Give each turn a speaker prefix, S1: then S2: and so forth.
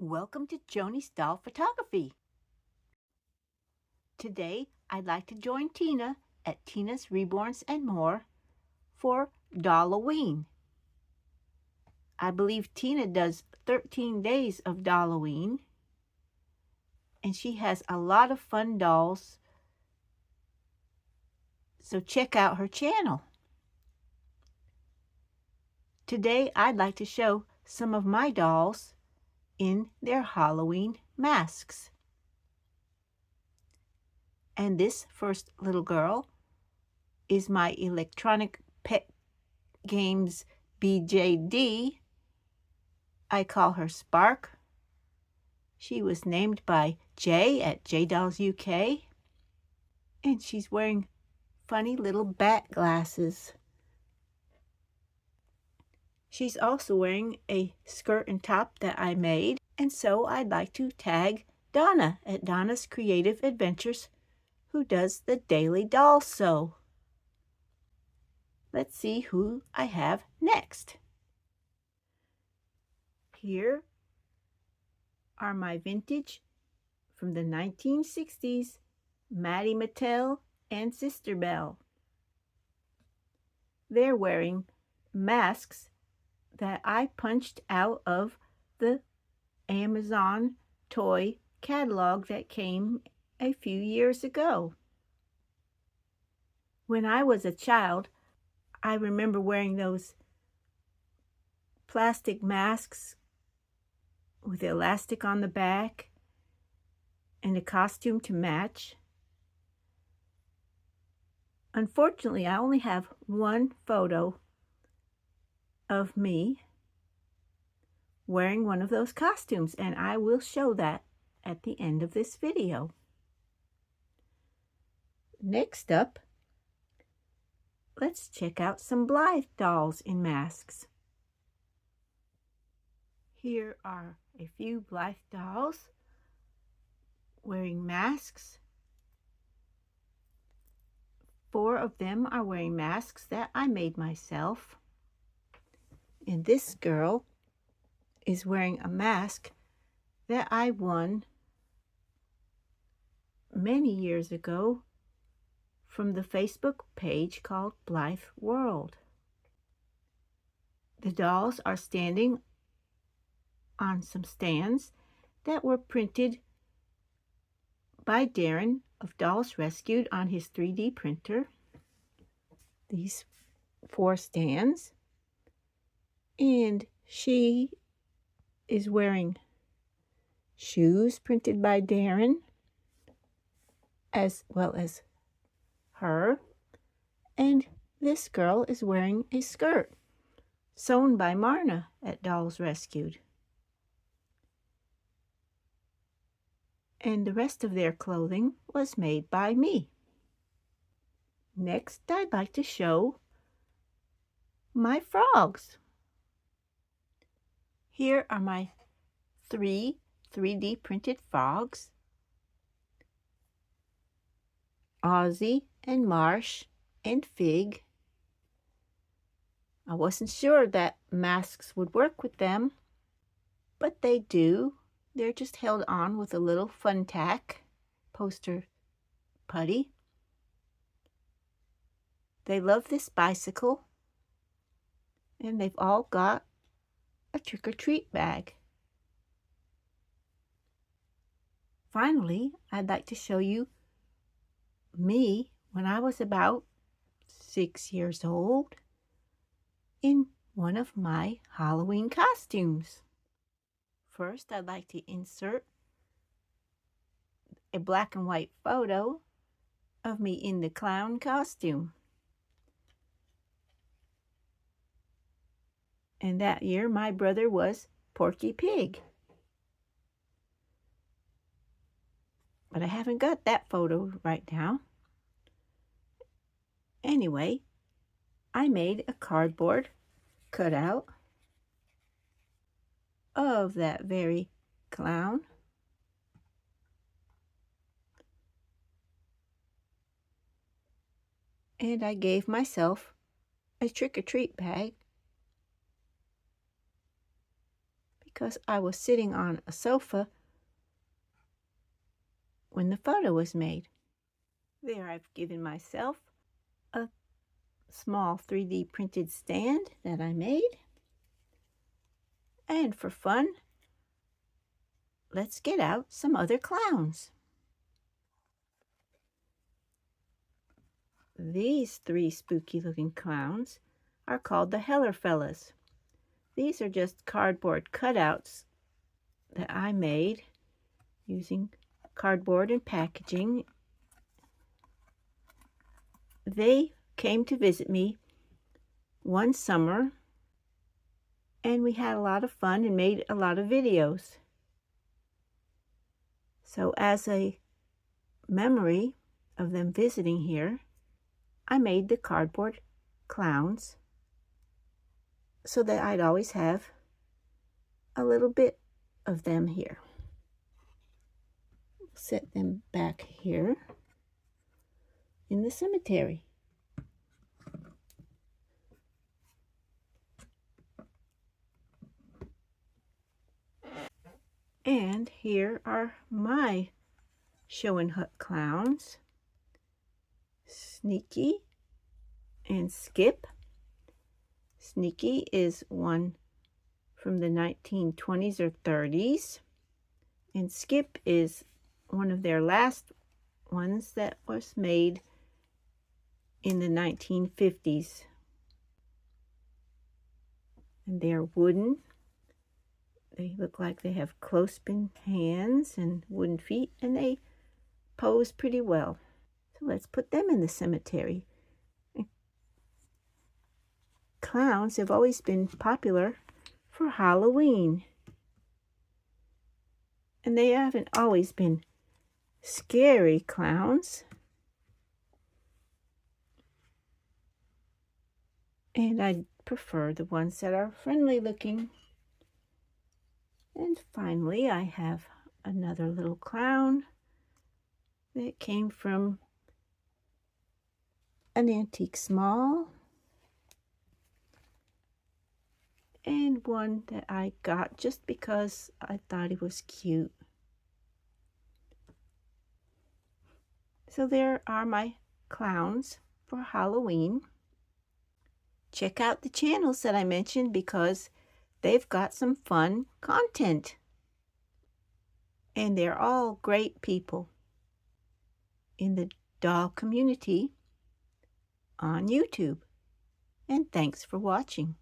S1: Welcome to Joni's Doll Photography. Today, I'd like to join Tina at Tina's Reborns and More for Dolloween. I believe Tina does 13 days of Dolloween, and she has a lot of fun dolls, so check out her channel. Today, I'd like to show some of my dolls in their Halloween masks. And this first little girl is my electronic pet games BJD. I call her Spark. She was named by Jay at J Dolls UK. And she's wearing funny little bat glasses. She's also wearing a skirt and top that I made. And so I'd like to tag Donna at Donna's Creative Adventures, who does the daily doll sew. Let's see who I have next. Here are my vintage from the 1960s Maddie Mattel and Sister Belle. They're wearing masks that I punched out of the Amazon toy catalog that came a few years ago. When I was a child, I remember wearing those plastic masks with elastic on the back and a costume to match. Unfortunately, I only have one photo of me wearing one of those costumes, and I will show that at the end of this video. Next up, let's check out some Blythe dolls in masks. Here are a few Blythe dolls wearing masks. 4 of them are wearing masks that I made myself. And this girl is wearing a mask that I won many years ago from the Facebook page called Blythe World. The dolls are standing on some stands that were printed by Darren of Dolls Rescued on his 3D printer. These 4 stands. And she is wearing shoes printed by Darren, as well as her. And this girl is wearing a skirt sewn by Marna at Dolls Rescued. And the rest of their clothing was made by me. Next, I'd like to show my frogs. Here are my 3 3D printed frogs. Ozzy and Marsh and Fig. I wasn't sure that masks would work with them, but they do. They're just held on with a little fun tack poster putty. They love this bicycle, and they've all got a trick-or-treat bag. Finally, I'd like to show you me when I was about 6 years old in one of my Halloween costumes. First, I'd like to insert a black and white photo of me in the clown costume. And that year, my brother was Porky Pig. But I haven't got that photo right now. Anyway, I made a cardboard cutout of that very clown. And I gave myself a trick-or-treat bag because I was sitting on a sofa when the photo was made. There I've given myself a small 3D printed stand that I made. And for fun, let's get out some other clowns. These 3 spooky looking clowns are called the Heller Fellas. These are just cardboard cutouts that I made using cardboard and packaging. They came to visit me one summer, and we had a lot of fun and made a lot of videos. So as a memory of them visiting here, I made the cardboard clowns so that I'd always have a little bit of them here. Set them back here in the cemetery. And here are my show and hut clowns, Sneaky and Skip. Sneaky is one from the 1920s or 30s, and Skip is one of their last ones that was made in the 1950s. And they're wooden. They look like they have clothespin hands and wooden feet, and they pose pretty well. So let's put them in the cemetery. Clowns have always been popular for Halloween. And they haven't always been scary clowns. And I prefer the ones that are friendly looking. And finally, I have another little clown that came from an antique small, and one that I got just because I thought he was cute. So there are my clowns for Halloween. Check out the channels that I mentioned because they've got some fun content. And they're all great people in the doll community on YouTube. And thanks for watching.